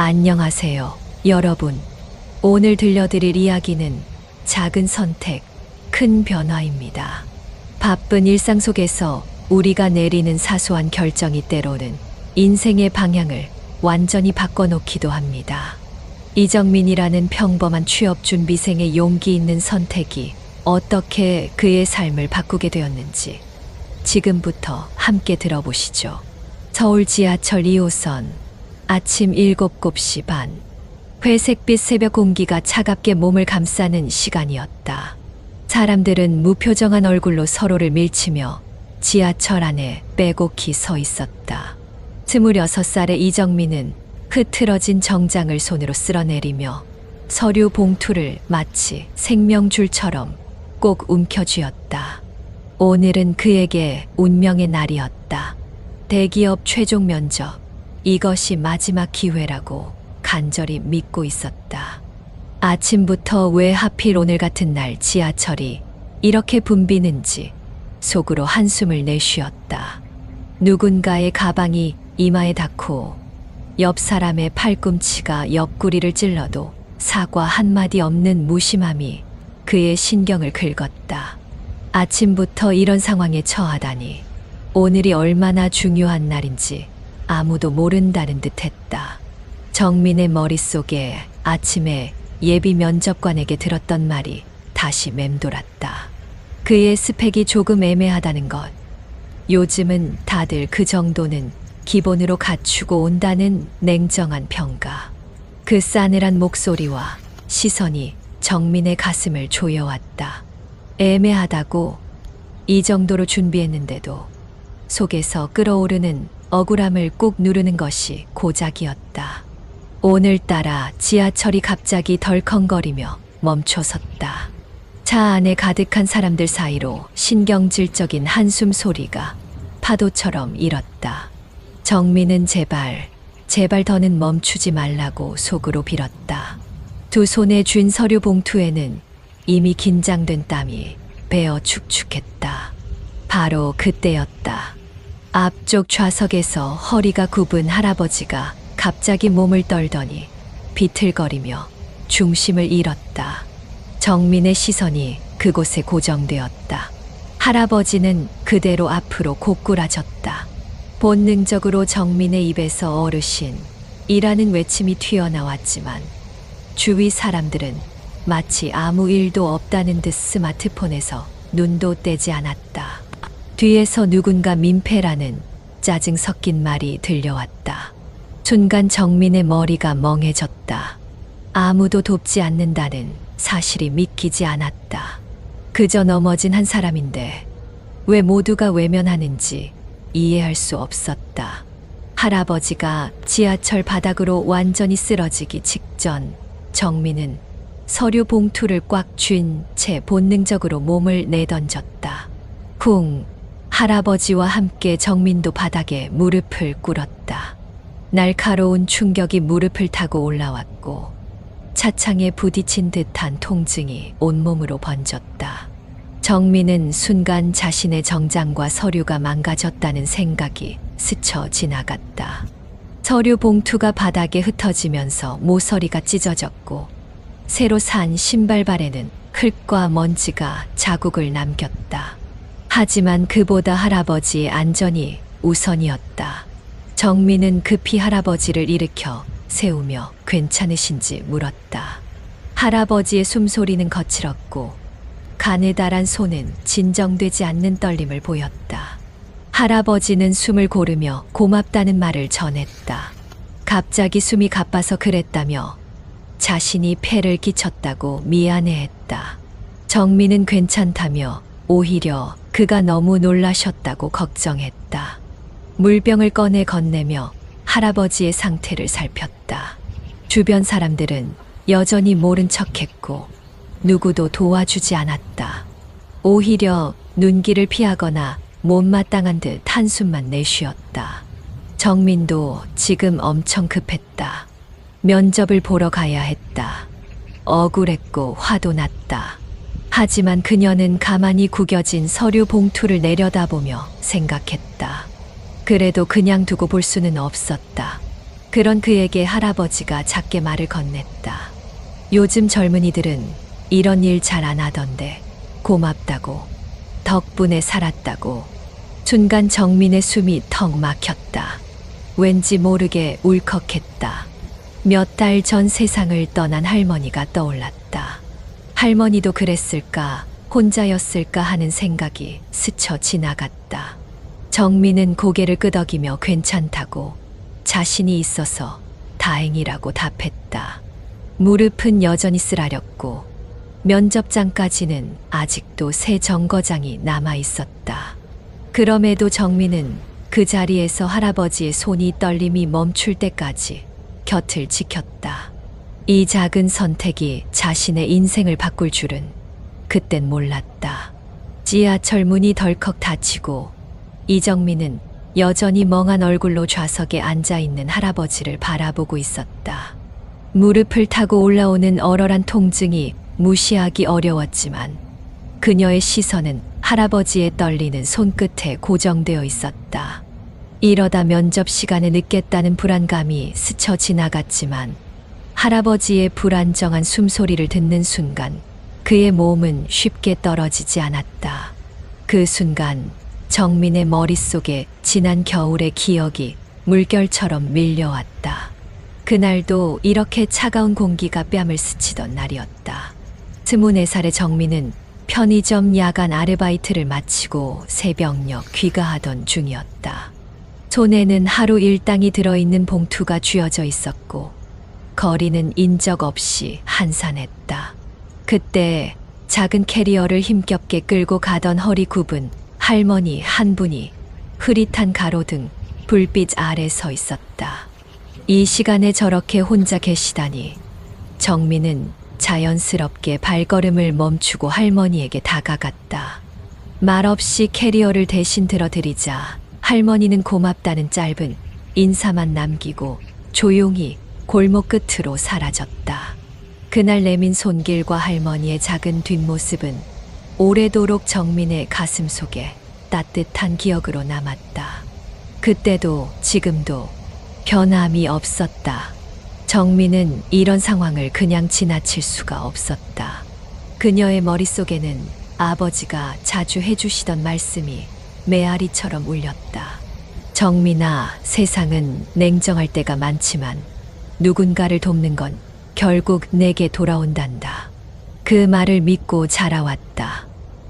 안녕하세요, 여러분. 오늘 들려드릴 이야기는 작은 선택, 큰 변화입니다. 바쁜 일상 속에서 우리가 내리는 사소한 결정이 때로는 인생의 방향을 완전히 바꿔놓기도 합니다. 이정민이라는 평범한 취업준비생의 용기 있는 선택이 어떻게 그의 삶을 바꾸게 되었는지 지금부터 함께 들어보시죠. 서울 지하철 2호선 아침 7시 반. 회색빛 새벽 공기가 차갑게 몸을 감싸는 시간이었다. 사람들은 무표정한 얼굴로 서로를 밀치며 지하철 안에 빼곡히 서 있었다. 26살의 이정민은 흐트러진 정장을 손으로 쓸어내리며 서류 봉투를 마치 생명줄처럼 꼭 움켜쥐었다. 오늘은 그에게 운명의 날이었다. 대기업 최종 면접, 이것이 마지막 기회라고 간절히 믿고 있었다. 아침부터 왜 하필 오늘 같은 날 지하철이 이렇게 붐비는지 속으로 한숨을 내쉬었다. 누군가의 가방이 이마에 닿고 옆 사람의 팔꿈치가 옆구리를 찔러도 사과 한마디 없는 무심함이 그의 신경을 긁었다. 아침부터 이런 상황에 처하다니 오늘이 얼마나 중요한 날인지 아무도 모른다는 듯 했다. 정민의 머릿속에 아침에 예비 면접관에게 들었던 말이 다시 맴돌았다. 그의 스펙이 조금 애매하다는 것. 요즘은 다들 그 정도는 기본으로 갖추고 온다는 냉정한 평가. 그 싸늘한 목소리와 시선이 정민의 가슴을 조여왔다. 애매하다고? 이 정도로 준비했는데도 속에서 끓어오르는 억울함을 꾹 누르는 것이 고작이었다. 오늘따라 지하철이 갑자기 덜컹거리며 멈춰섰다. 차 안에 가득한 사람들 사이로 신경질적인 한숨 소리가 파도처럼 일었다. 정민은 제발 더는 멈추지 말라고 속으로 빌었다. 두 손에 쥔 서류 봉투에는 이미 긴장된 땀이 배어 축축했다. 바로 그때였다. 앞쪽 좌석에서 허리가 굽은 할아버지가 갑자기 몸을 떨더니 비틀거리며 중심을 잃었다. 정민의 시선이 그곳에 고정되었다. 할아버지는 그대로 앞으로 고꾸라졌다. 본능적으로 정민의 입에서 어르신이라는 외침이 튀어나왔지만 주위 사람들은 마치 아무 일도 없다는 듯 스마트폰에서 눈도 떼지 않았다. 뒤에서 누군가 민폐라는 짜증 섞인 말이 들려왔다. 순간 정민의 머리가 멍해졌다. 아무도 돕지 않는다는 사실이 믿기지 않았다. 그저 넘어진 한 사람인데 왜 모두가 외면하는지 이해할 수 없었다. 할아버지가 지하철 바닥으로 완전히 쓰러지기 직전 정민은 서류 봉투를 꽉 쥔 채 본능적으로 몸을 내던졌다. 쿵! 할아버지와 함께 정민도 바닥에 무릎을 꿇었다. 날카로운 충격이 무릎을 타고 올라왔고 차창에 부딪힌 듯한 통증이 온몸으로 번졌다. 정민은 순간 자신의 정장과 서류가 망가졌다는 생각이 스쳐 지나갔다. 서류 봉투가 바닥에 흩어지면서 모서리가 찢어졌고 새로 산 신발발에는 흙과 먼지가 자국을 남겼다. 하지만 그보다 할아버지의 안전이 우선이었다. 정민은 급히 할아버지를 일으켜 세우며 괜찮으신지 물었다. 할아버지의 숨소리는 거칠었고 가느다란 손은 진정되지 않는 떨림을 보였다. 할아버지는 숨을 고르며 고맙다는 말을 전했다. 갑자기 숨이 가빠서 그랬다며 자신이 폐를 끼쳤다고 미안해했다. 정민은 괜찮다며 오히려 그가 너무 놀라셨다고 걱정했다. 물병을 꺼내 건네며 할아버지의 상태를 살폈다. 주변 사람들은 여전히 모른 척했고 누구도 도와주지 않았다. 오히려 눈길을 피하거나 못마땅한 듯 한숨만 내쉬었다. 정민도 지금 엄청 급했다. 면접을 보러 가야 했다. 억울했고 화도 났다. 하지만 그녀는 가만히 구겨진 서류 봉투를 내려다보며 생각했다. 그래도 그냥 두고 볼 수는 없었다. 그런 그에게 할아버지가 작게 말을 건넸다. 요즘 젊은이들은 이런 일 잘 안 하던데 고맙다고, 덕분에 살았다고. 순간 정민의 숨이 턱 막혔다. 왠지 모르게 울컥했다. 몇 달 전 세상을 떠난 할머니가 떠올랐다. 할머니도 그랬을까, 혼자였을까 하는 생각이 스쳐 지나갔다. 정민은 고개를 끄덕이며 괜찮다고, 자신이 있어서 다행이라고 답했다. 무릎은 여전히 쓰라렸고 면접장까지는 아직도 새 정거장이 남아 있었다. 그럼에도 정민은 그 자리에서 할아버지의 손이 떨림이 멈출 때까지 곁을 지켰다. 이 작은 선택이 자신의 인생을 바꿀 줄은 그땐 몰랐다. 지하철 문이 덜컥 닫히고 이정민은 여전히 멍한 얼굴로 좌석에 앉아있는 할아버지를 바라보고 있었다. 무릎을 타고 올라오는 얼얼한 통증이 무시하기 어려웠지만 그녀의 시선은 할아버지의 떨리는 손끝에 고정되어 있었다. 이러다 면접 시간에 늦겠다는 불안감이 스쳐 지나갔지만 할아버지의 불안정한 숨소리를 듣는 순간 그의 몸은 쉽게 떨어지지 않았다. 그 순간 정민의 머릿속에 지난 겨울의 기억이 물결처럼 밀려왔다. 그날도 이렇게 차가운 공기가 뺨을 스치던 날이었다. 24살의 정민은 편의점 야간 아르바이트를 마치고 새벽녘 귀가하던 중이었다. 손에는 하루 일당이 들어있는 봉투가 쥐어져 있었고 거리는 인적 없이 한산했다. 그때 작은 캐리어를 힘겹게 끌고 가던 허리 굽은 할머니 한 분이 흐릿한 가로등 불빛 아래 서 있었다. 이 시간에 저렇게 혼자 계시다니. 정민은 자연스럽게 발걸음을 멈추고 할머니에게 다가갔다. 말없이 캐리어를 대신 들어드리자 할머니는 고맙다는 짧은 인사만 남기고 조용히 골목 끝으로 사라졌다. 그날 내민 손길과 할머니의 작은 뒷모습은 오래도록 정민의 가슴 속에 따뜻한 기억으로 남았다. 그때도 지금도 변함이 없었다. 정민은 이런 상황을 그냥 지나칠 수가 없었다. 그녀의 머릿속에는 아버지가 자주 해주시던 말씀이 메아리처럼 울렸다. 정민아, 세상은 냉정할 때가 많지만 누군가를 돕는 건 결국 내게 돌아온단다. 그 말을 믿고 자라왔다.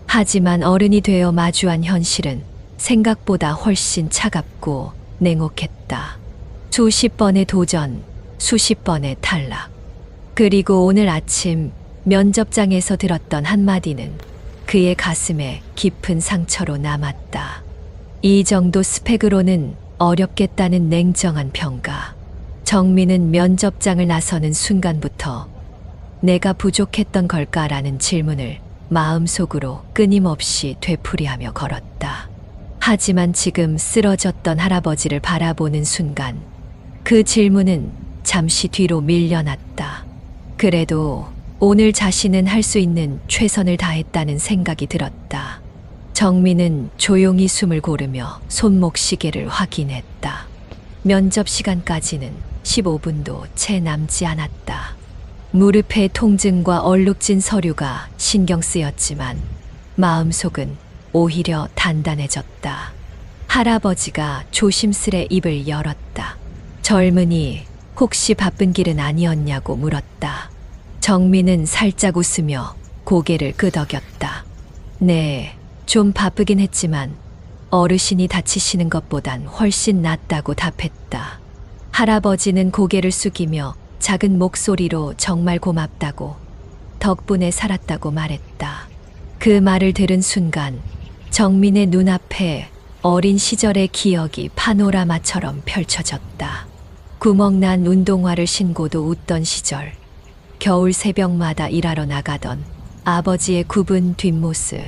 하지만 어른이 되어 마주한 현실은 생각보다 훨씬 차갑고 냉혹했다. 수십 번의 도전, 수십 번의 탈락. 그리고 오늘 아침 면접장에서 들었던 한마디는 그의 가슴에 깊은 상처로 남았다. 이 정도 스펙으로는 어렵겠다는 냉정한 평가. 정민은 면접장을 나서는 순간부터 내가 부족했던 걸까라는 질문을 마음속으로 끊임없이 되풀이하며 걸었다. 하지만 지금 쓰러졌던 할아버지를 바라보는 순간 그 질문은 잠시 뒤로 밀려났다. 그래도 오늘 자신은 할 수 있는 최선을 다했다는 생각이 들었다. 정민은 조용히 숨을 고르며 손목 시계를 확인했다. 면접 시간까지는 15분도 채 남지 않았다. 무릎의 통증과 얼룩진 서류가 신경 쓰였지만 마음속은 오히려 단단해졌다. 할아버지가 조심스레 입을 열었다. 젊은이, 혹시 바쁜 길은 아니었냐고 물었다. 정민은 살짝 웃으며 고개를 끄덕였다. 네, 좀 바쁘긴 했지만 어르신이 다치시는 것보단 훨씬 낫다고 답했다. 할아버지는 고개를 숙이며 작은 목소리로 정말 고맙다고, 덕분에 살았다고 말했다. 그 말을 들은 순간 정민의 눈앞에 어린 시절의 기억이 파노라마처럼 펼쳐졌다. 구멍난 운동화를 신고도 웃던 시절, 겨울 새벽마다 일하러 나가던 아버지의 굽은 뒷모습,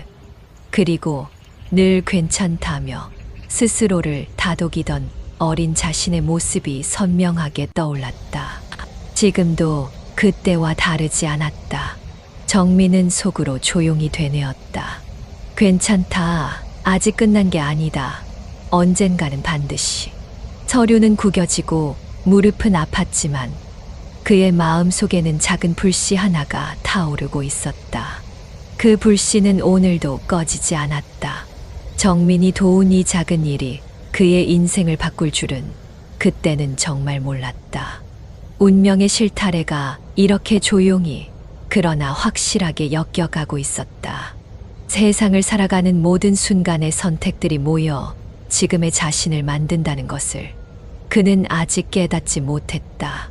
그리고 늘 괜찮다며 스스로를 다독이던 어린 자신의 모습이 선명하게 떠올랐다. 지금도 그때와 다르지 않았다. 정민은 속으로 조용히 되뇌었다. 괜찮다. 아직 끝난 게 아니다. 언젠가는 반드시. 서류는 구겨지고 무릎은 아팠지만 그의 마음 속에는 작은 불씨 하나가 타오르고 있었다. 그 불씨는 오늘도 꺼지지 않았다. 정민이 도운 이 작은 일이 그의 인생을 바꿀 줄은 그때는 정말 몰랐다. 운명의 실타래가 이렇게 조용히 그러나 확실하게 엮여가고 있었다. 세상을 살아가는 모든 순간의 선택들이 모여 지금의 자신을 만든다는 것을 그는 아직 깨닫지 못했다.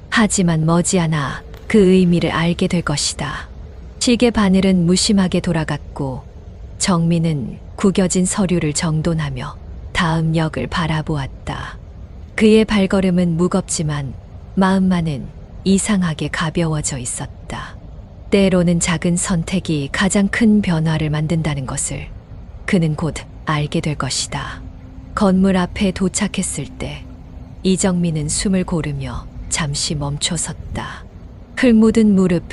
하지만 머지않아 그 의미를 알게 될 것이다. 시계 바늘은 무심하게 돌아갔고 정민은 구겨진 서류를 정돈하며 다음 역을 바라보았다. 그의 발걸음은 무겁지만 마음만은 이상하게 가벼워져 있었다. 때로는 작은 선택이 가장 큰 변화를 만든다는 것을 그는 곧 알게 될 것이다. 건물 앞에 도착했을 때 이정민은 숨을 고르며 잠시 멈춰 섰다. 흙 묻은 무릎,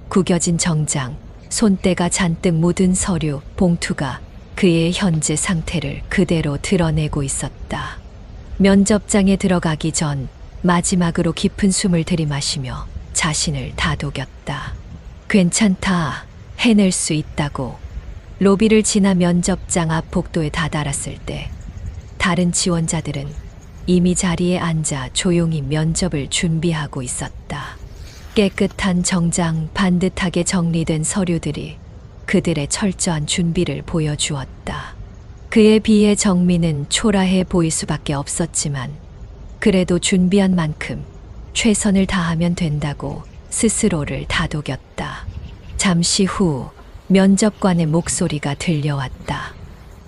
구겨진 정장, 손때가 잔뜩 묻은 서류, 봉투가 그의 현재 상태를 그대로 드러내고 있었다. 면접장에 들어가기 전 마지막으로 깊은 숨을 들이마시며 자신을 다독였다. 괜찮다. 해낼 수 있다고. 로비를 지나 면접장 앞 복도에 다다랐을 때 다른 지원자들은 이미 자리에 앉아 조용히 면접을 준비하고 있었다. 깨끗한 정장, 반듯하게 정리된 서류들이 그들의 철저한 준비를 보여주었다. 그에 비해 정민은 초라해 보일 수밖에 없었지만 그래도 준비한 만큼 최선을 다하면 된다고 스스로를 다독였다. 잠시 후 면접관의 목소리가 들려왔다.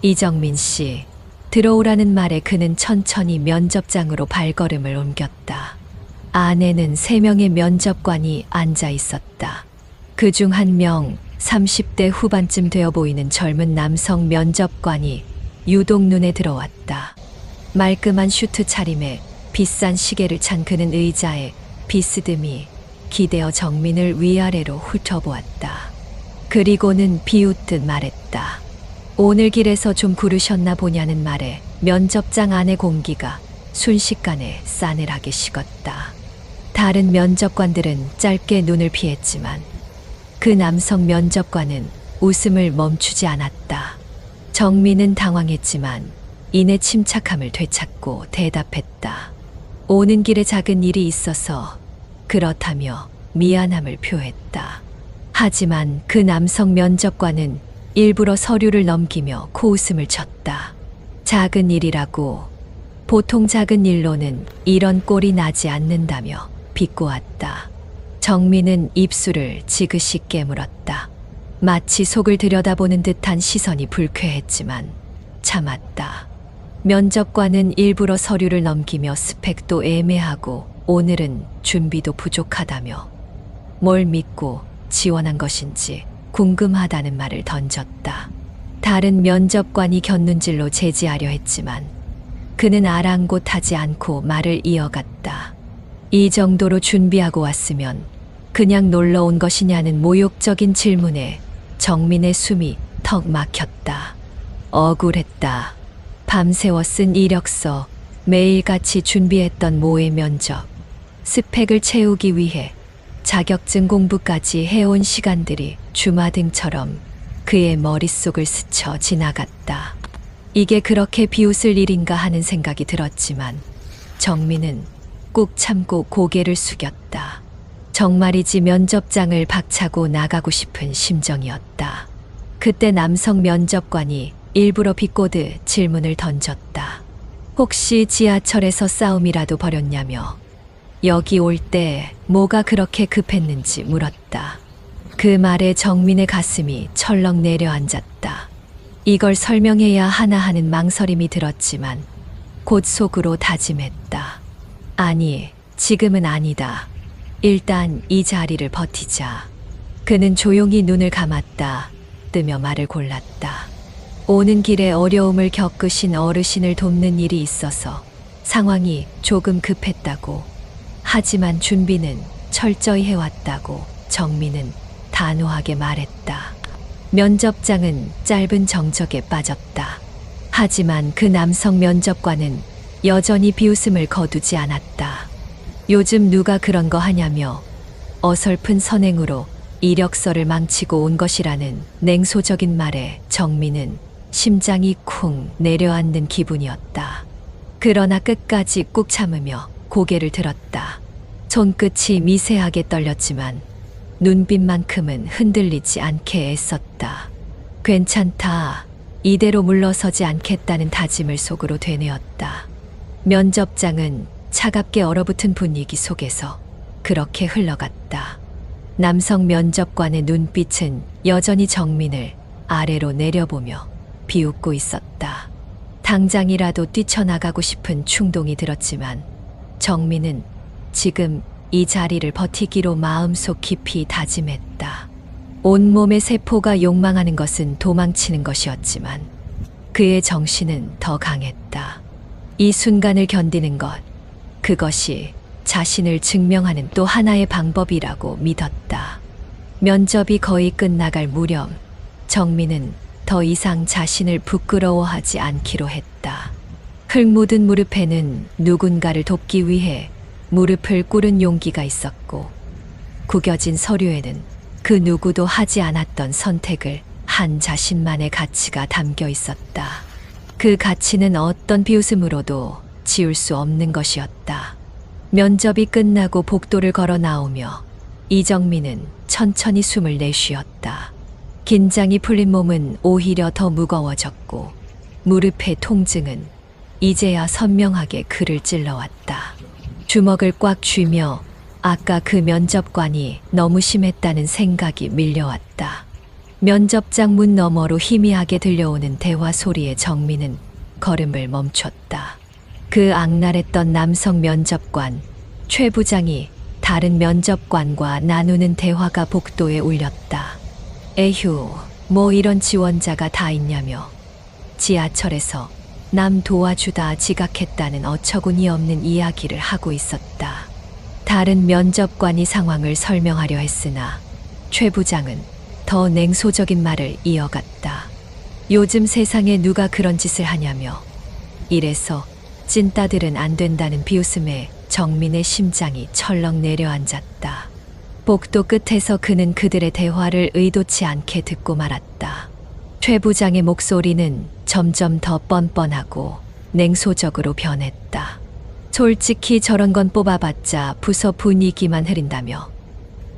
이정민 씨, 들어오라는 말에 그는 천천히 면접장으로 발걸음을 옮겼다. 안에는 3명의 면접관이 앉아 있었다. 그중 한 명, 30대 후반쯤 되어 보이는 젊은 남성 면접관이 유독 눈에 들어왔다. 말끔한 슈트 차림에 비싼 시계를 찬 그는 의자에 비스듬히 기대어 정민을 위아래로 훑어보았다. 그리고는 비웃듯 말했다. 오늘 길에서 좀 구르셨나 보냐는 말에 면접장 안의 공기가 순식간에 싸늘하게 식었다. 다른 면접관들은 짧게 눈을 피했지만 그 남성 면접관은 웃음을 멈추지 않았다. 정민은 당황했지만 이내 침착함을 되찾고 대답했다. 오는 길에 작은 일이 있어서 그렇다며 미안함을 표했다. 하지만 그 남성 면접관은 일부러 서류를 넘기며 코웃음을 쳤다. 작은 일이라고, 보통 작은 일로는 이런 꼴이 나지 않는다며 비꼬았다. 정민은 입술을 지그시 깨물었다. 마치 속을 들여다보는 듯한 시선이 불쾌했지만 참았다. 면접관은 일부러 서류를 넘기며 스펙도 애매하고 오늘은 준비도 부족하다며 뭘 믿고 지원한 것인지 궁금하다는 말을 던졌다. 다른 면접관이 곁눈질로 제지하려 했지만 그는 아랑곳하지 않고 말을 이어갔다. 이 정도로 준비하고 왔으면 그냥 놀러 온 것이냐는 모욕적인 질문에 정민의 숨이 턱 막혔다. 억울했다. 밤새워 쓴 이력서, 매일같이 준비했던 모의 면접, 스펙을 채우기 위해 자격증 공부까지 해온 시간들이 주마등처럼 그의 머릿속을 스쳐 지나갔다. 이게 그렇게 비웃을 일인가 하는 생각이 들었지만 정민은 꾹 참고 고개를 숙였다. 정말이지 면접장을 박차고 나가고 싶은 심정이었다. 그때 남성 면접관이 일부러 비꼬듯 질문을 던졌다. 혹시 지하철에서 싸움이라도 벌였냐며 여기 올 때 뭐가 그렇게 급했는지 물었다. 그 말에 정민의 가슴이 철렁 내려앉았다. 이걸 설명해야 하나 하는 망설임이 들었지만 곧 속으로 다짐했다. 아니, 지금은 아니다. 일단 이 자리를 버티자. 그는 조용히 눈을 감았다. 뜨며 말을 골랐다. 오는 길에 어려움을 겪으신 어르신을 돕는 일이 있어서 상황이 조금 급했다고. 하지만 준비는 철저히 해왔다고 정민은 단호하게 말했다. 면접장은 짧은 정적에 빠졌다. 하지만 그 남성 면접관은 여전히 비웃음을 거두지 않았다. 요즘 누가 그런 거 하냐며 어설픈 선행으로 이력서를 망치고 온 것이라는 냉소적인 말에 정민은 심장이 쿵 내려앉는 기분이었다. 그러나 끝까지 꾹 참으며 고개를 들었다. 손끝이 미세하게 떨렸지만 눈빛만큼은 흔들리지 않게 애썼다. 괜찮다. 이대로 물러서지 않겠다는 다짐을 속으로 되뇌었다. 면접장은 차갑게 얼어붙은 분위기 속에서 그렇게 흘러갔다. 남성 면접관의 눈빛은 여전히 정민을 아래로 내려보며 비웃고 있었다. 당장이라도 뛰쳐나가고 싶은 충동이 들었지만 정민은 지금 이 자리를 버티기로 마음속 깊이 다짐했다. 온몸의 세포가 욕망하는 것은 도망치는 것이었지만 그의 정신은 더 강했다. 이 순간을 견디는 것, 그것이 자신을 증명하는 또 하나의 방법이라고 믿었다. 면접이 거의 끝나갈 무렵 정민은 더 이상 자신을 부끄러워하지 않기로 했다. 흙 묻은 무릎에는 누군가를 돕기 위해 무릎을 꿇은 용기가 있었고 구겨진 서류에는 그 누구도 하지 않았던 선택을 한 자신만의 가치가 담겨 있었다. 그 가치는 어떤 비웃음으로도 지울 수 없는 것이었다. 면접이 끝나고 복도를 걸어 나오며 이정민은 천천히 숨을 내쉬었다. 긴장이 풀린 몸은 오히려 더 무거워졌고 무릎의 통증은 이제야 선명하게 그를 찔러왔다. 주먹을 꽉 쥐며 아까 그 면접관이 너무 심했다는 생각이 밀려왔다. 면접장 문 너머로 희미하게 들려오는 대화 소리에 정민은 걸음을 멈췄다. 그 악랄했던 남성 면접관 최 부장이 다른 면접관과 나누는 대화가 복도에 울렸다. 에휴, 뭐 이런 지원자가 다 있냐며 지하철에서 남 도와주다 지각했다는 어처구니 없는 이야기를 하고 있었다. 다른 면접관이 상황을 설명하려 했으나 최 부장은 더 냉소적인 말을 이어갔다. 요즘 세상에 누가 그런 짓을 하냐며 이래서 찐따들은 안 된다는 비웃음에 정민의 심장이 철렁 내려앉았다. 복도 끝에서 그는 그들의 대화를 의도치 않게 듣고 말았다. 최 부장의 목소리는 점점 더 뻔뻔하고 냉소적으로 변했다. 솔직히 저런 건 뽑아봤자 부서 분위기만 흐린다며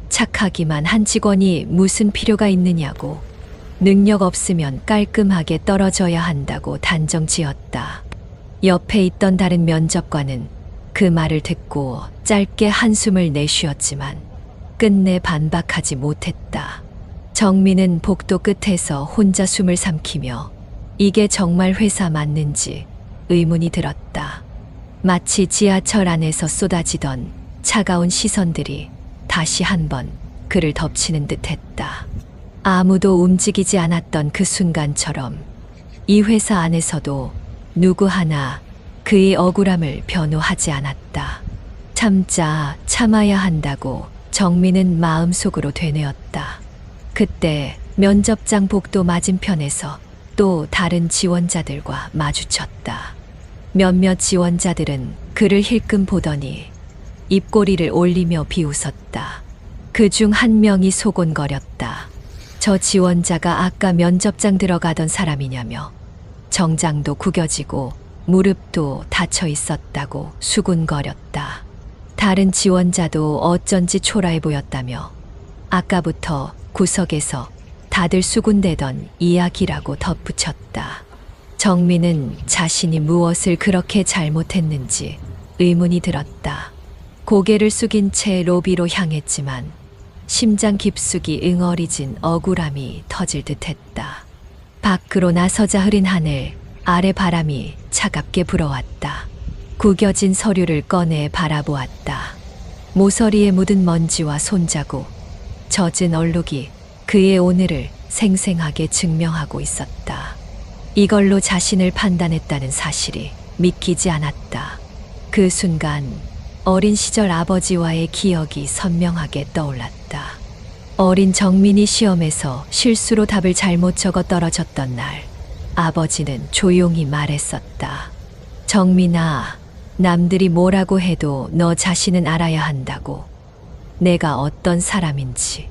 착하기만 한 직원이 무슨 필요가 있느냐고 능력 없으면 깔끔하게 떨어져야 한다고 단정 지었다. 옆에 있던 다른 면접관은 그 말을 듣고 짧게 한숨을 내쉬었지만 끝내 반박하지 못했다. 정민은 복도 끝에서 혼자 숨을 삼키며 이게 정말 회사 맞는지 의문이 들었다. 마치 지하철 안에서 쏟아지던 차가운 시선들이 다시 한번 그를 덮치는 듯했다. 아무도 움직이지 않았던 그 순간처럼 이 회사 안에서도 누구 하나 그의 억울함을 변호하지 않았다. 참아야 한다고 정민은 마음속으로 되뇌었다. 그때 면접장 복도 맞은편에서 또 다른 지원자들과 마주쳤다. 몇몇 지원자들은 그를 힐끔 보더니 입꼬리를 올리며 비웃었다. 그중 한 명이 소곤거렸다. 저 지원자가 아까 면접장 들어가던 사람이냐며 정장도 구겨지고 무릎도 닫혀 있었다고 수군거렸다. 다른 지원자도 어쩐지 초라해 보였다며 아까부터 구석에서 다들 수군대던 이야기라고 덧붙였다. 정민은 자신이 무엇을 그렇게 잘못했는지 의문이 들었다. 고개를 숙인 채 로비로 향했지만 심장 깊숙이 응어리진 억울함이 터질 듯했다. 밖으로 나서자 흐린 하늘, 아래 바람이 차갑게 불어왔다. 구겨진 서류를 꺼내 바라보았다. 모서리에 묻은 먼지와 손자국, 젖은 얼룩이 그의 오늘을 생생하게 증명하고 있었다. 이걸로 자신을 판단했다는 사실이 믿기지 않았다. 그 순간 어린 시절 아버지와의 기억이 선명하게 떠올랐다. 어린 정민이 시험에서 실수로 답을 잘못 적어 떨어졌던 날, 아버지는 조용히 말했었다. 정민아, 남들이 뭐라고 해도 너 자신은 알아야 한다고. 내가 어떤 사람인지.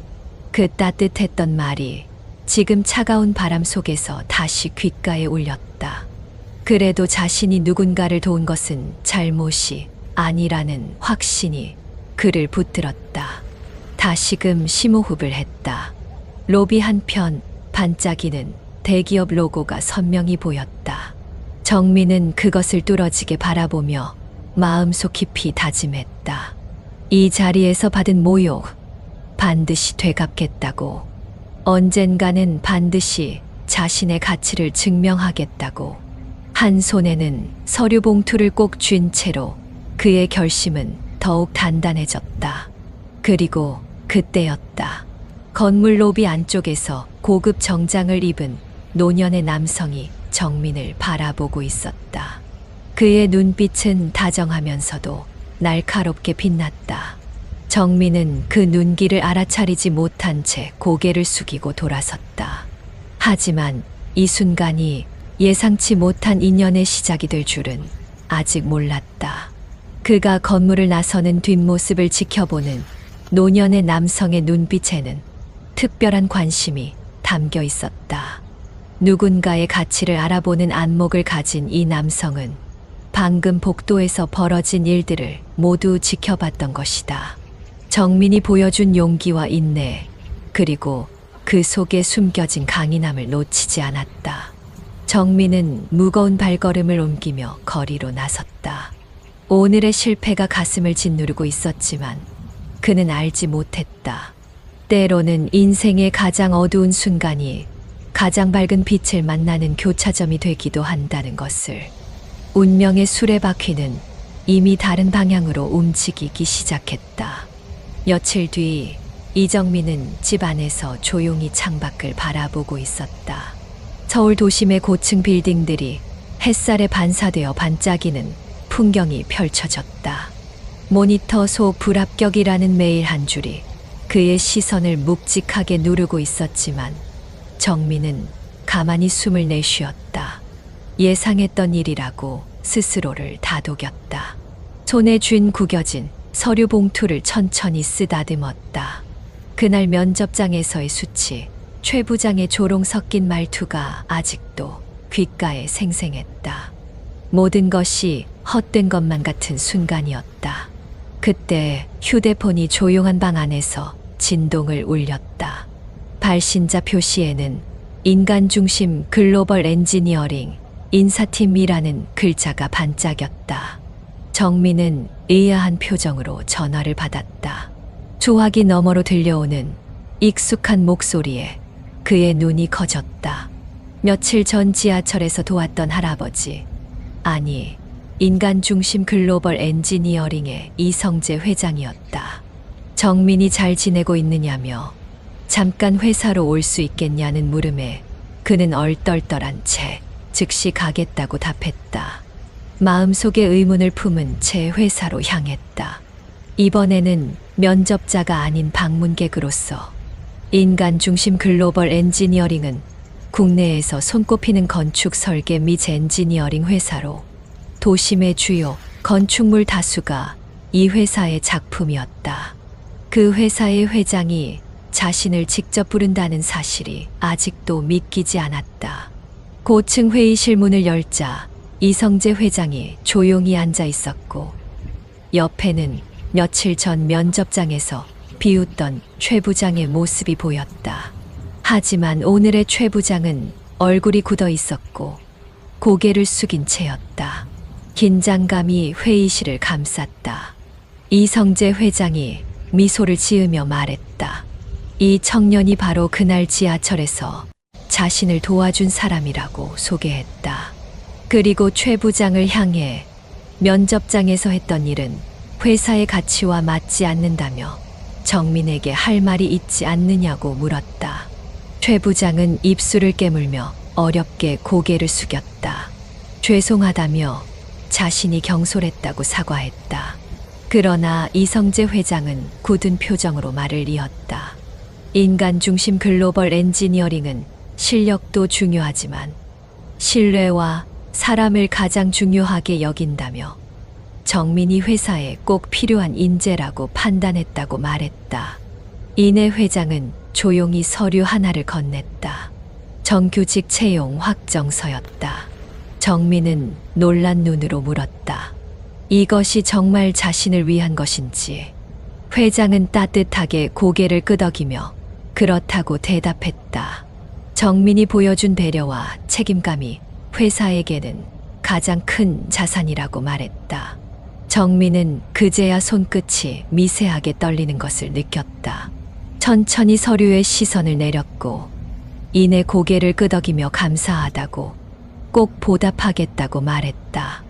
그 따뜻했던 말이 지금 차가운 바람 속에서 다시 귓가에 울렸다. 그래도 자신이 누군가를 도운 것은 잘못이 아니라는 확신이 그를 붙들었다. 다시금 심호흡을 했다. 로비 한편 반짝이는 대기업 로고가 선명히 보였다. 정민은 그것을 뚫어지게 바라보며 마음속 깊이 다짐했다. 이 자리에서 받은 모욕 반드시 되갚겠다고. 언젠가는 반드시 자신의 가치를 증명하겠다고. 한 손에는 서류 봉투를 꼭 쥔 채로 그의 결심은 더욱 단단해졌다. 그리고 그때였다. 건물 로비 안쪽에서 고급 정장을 입은 노년의 남성이 정민을 바라보고 있었다. 그의 눈빛은 다정하면서도 날카롭게 빛났다. 정민은 그 눈길을 알아차리지 못한 채 고개를 숙이고 돌아섰다. 하지만 이 순간이 예상치 못한 인연의 시작이 될 줄은 아직 몰랐다. 그가 건물을 나서는 뒷모습을 지켜보는 노년의 남성의 눈빛에는 특별한 관심이 담겨 있었다. 누군가의 가치를 알아보는 안목을 가진 이 남성은 방금 복도에서 벌어진 일들을 모두 지켜봤던 것이다. 정민이 보여준 용기와 인내, 그리고 그 속에 숨겨진 강인함을 놓치지 않았다. 정민은 무거운 발걸음을 옮기며 거리로 나섰다. 오늘의 실패가 가슴을 짓누르고 있었지만 그는 알지 못했다. 때로는 인생의 가장 어두운 순간이 가장 밝은 빛을 만나는 교차점이 되기도 한다는 것을. 운명의 수레바퀴는 이미 다른 방향으로 움직이기 시작했다. 며칠 뒤 이정민은 집 안에서 조용히 창밖을 바라보고 있었다. 서울 도심의 고층 빌딩들이 햇살에 반사되어 반짝이는 풍경이 펼쳐졌다. 모니터 소 불합격이라는 메일 한 줄이 그의 시선을 묵직하게 누르고 있었지만 정민은 가만히 숨을 내쉬었다. 예상했던 일이라고 스스로를 다독였다. 손에 쥔 구겨진 서류 봉투를 천천히 쓰다듬었다. 그날 면접장에서의 수치, 최 부장의 조롱 섞인 말투가 아직도 귓가에 생생했다. 모든 것이 헛된 것만 같은 순간이었다. 그때 휴대폰이 조용한 방 안에서 진동을 울렸다. 발신자 표시에는 인간 중심 글로벌 엔지니어링 인사팀이라는 글자가 반짝였다. 정민은 의아한 표정으로 전화를 받았다. 소화기 너머로 들려오는 익숙한 목소리에 그의 눈이 커졌다. 며칠 전 지하철에서 도왔던 할아버지, 아니, 인간 중심 글로벌 엔지니어링의 이성재 회장이었다. 정민이 잘 지내고 있느냐며 잠깐 회사로 올 수 있겠냐는 물음에 그는 얼떨떨한 채 즉시 가겠다고 답했다. 마음속에 의문을 품은 채 회사로 향했다. 이번에는 면접자가 아닌 방문객으로서. 인간 중심 글로벌 엔지니어링은 국내에서 손꼽히는 건축 설계 및 엔지니어링 회사로 도심의 주요 건축물 다수가 이 회사의 작품이었다. 그 회사의 회장이 자신을 직접 부른다는 사실이 아직도 믿기지 않았다. 고층 회의실 문을 열자 이성재 회장이 조용히 앉아 있었고 옆에는 며칠 전 면접장에서 비웃던 최 부장의 모습이 보였다. 하지만 오늘의 최 부장은 얼굴이 굳어 있었고 고개를 숙인 채였다. 긴장감이 회의실을 감쌌다. 이성재 회장이 미소를 지으며 말했다. 이 청년이 바로 그날 지하철에서 자신을 도와준 사람이라고 소개했다. 그리고 최 부장을 향해 면접장에서 했던 일은 회사의 가치와 맞지 않는다며 정민에게 할 말이 있지 않느냐고 물었다. 최 부장은 입술을 깨물며 어렵게 고개를 숙였다. 죄송하다며 자신이 경솔했다고 사과했다. 그러나 이성재 회장은 굳은 표정으로 말을 이었다. 인간 중심 글로벌 엔지니어링은 실력도 중요하지만 신뢰와 사람을 가장 중요하게 여긴다며 정민이 회사에 꼭 필요한 인재라고 판단했다고 말했다. 이내 회장은 조용히 서류 하나를 건넸다. 정규직 채용 확정서였다. 정민은 놀란 눈으로 물었다. 이것이 정말 자신을 위한 것인지. 회장은 따뜻하게 고개를 끄덕이며 그렇다고 대답했다. 정민이 보여준 배려와 책임감이 회사에게는 가장 큰 자산이라고 말했다. 정민은 그제야 손끝이 미세하게 떨리는 것을 느꼈다. 천천히 서류에 시선을 내렸고 이내 고개를 끄덕이며 감사하다고 꼭 보답하겠다고 말했다.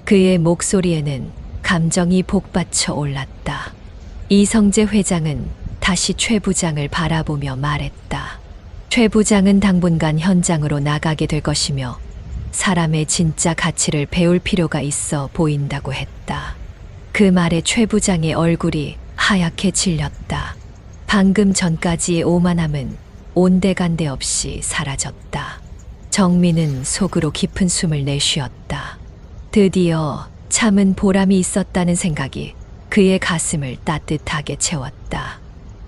그의 목소리에는 감정이 복받쳐 올랐다. 이성재 회장은 다시 최 부장을 바라보며 말했다. 최 부장은 당분간 현장으로 나가게 될 것이며 사람의 진짜 가치를 배울 필요가 있어 보인다고 했다. 그 말에 최 부장의 얼굴이 하얗게 질렸다. 방금 전까지의 오만함은 온데간데 없이 사라졌다. 정민은 속으로 깊은 숨을 내쉬었다. 드디어 참은 보람이 있었다는 생각이 그의 가슴을 따뜻하게 채웠다.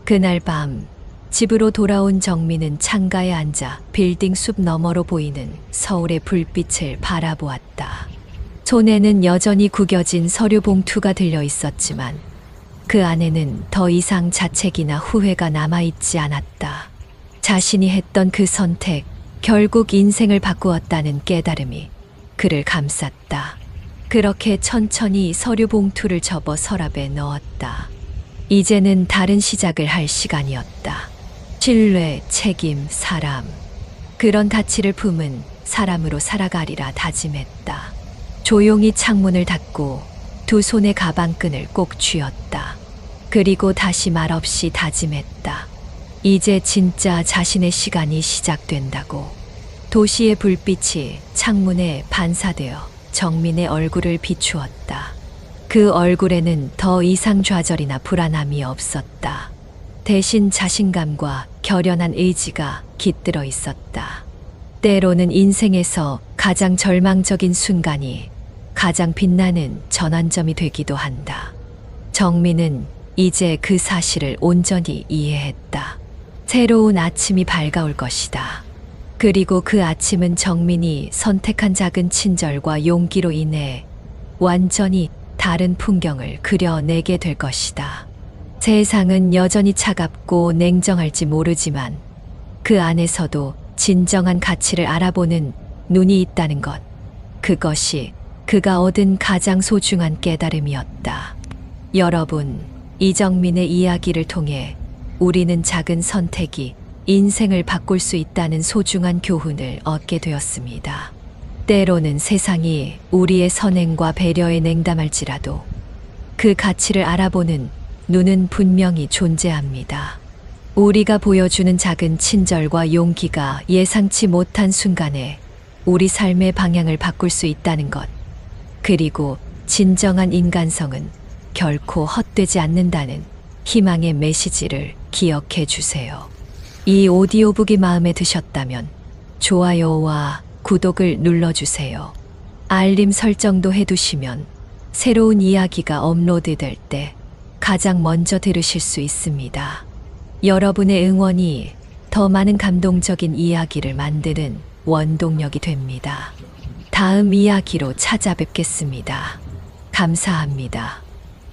그날 밤 집으로 돌아온 정민은 창가에 앉아 빌딩 숲 너머로 보이는 서울의 불빛을 바라보았다. 손에는 여전히 구겨진 서류 봉투가 들려 있었지만 그 안에는 더 이상 자책이나 후회가 남아있지 않았다. 자신이 했던 그 선택, 결국 인생을 바꾸었다는 깨달음이 그를 감쌌다. 그렇게 천천히 서류 봉투를 접어 서랍에 넣었다. 이제는 다른 시작을 할 시간이었다. 신뢰, 책임, 사람. 그런 가치를 품은 사람으로 살아가리라 다짐했다. 조용히 창문을 닫고 두 손의 가방끈을 꼭 쥐었다. 그리고 다시 말없이 다짐했다. 이제 진짜 자신의 시간이 시작된다고. 도시의 불빛이 창문에 반사되어 정민의 얼굴을 비추었다. 그 얼굴에는 더 이상 좌절이나 불안함이 없었다. 대신 자신감과 결연한 의지가 깃들어 있었다. 때로는 인생에서 가장 절망적인 순간이 가장 빛나는 전환점이 되기도 한다. 정민은 이제 그 사실을 온전히 이해했다. 새로운 아침이 밝아올 것이다. 그리고 그 아침은 정민이 선택한 작은 친절과 용기로 인해 완전히 다른 풍경을 그려내게 될 것이다. 세상은 여전히 차갑고 냉정할지 모르지만 그 안에서도 진정한 가치를 알아보는 눈이 있다는 것. 그것이 그가 얻은 가장 소중한 깨달음이었다. 여러분, 이정민의 이야기를 통해 우리는 작은 선택이 인생을 바꿀 수 있다는 소중한 교훈을 얻게 되었습니다. 때로는 세상이 우리의 선행과 배려에 냉담할지라도 그 가치를 알아보는 눈은 분명히 존재합니다. 우리가 보여주는 작은 친절과 용기가 예상치 못한 순간에 우리 삶의 방향을 바꿀 수 있다는 것. 그리고 진정한 인간성은 결코 헛되지 않는다는 희망의 메시지를 기억해 주세요. 이 오디오북이 마음에 드셨다면 좋아요와 구독을 눌러주세요. 알림 설정도 해두시면 새로운 이야기가 업로드될 때 가장 먼저 들으실 수 있습니다. 여러분의 응원이 더 많은 감동적인 이야기를 만드는 원동력이 됩니다. 다음 이야기로 찾아뵙겠습니다. 감사합니다.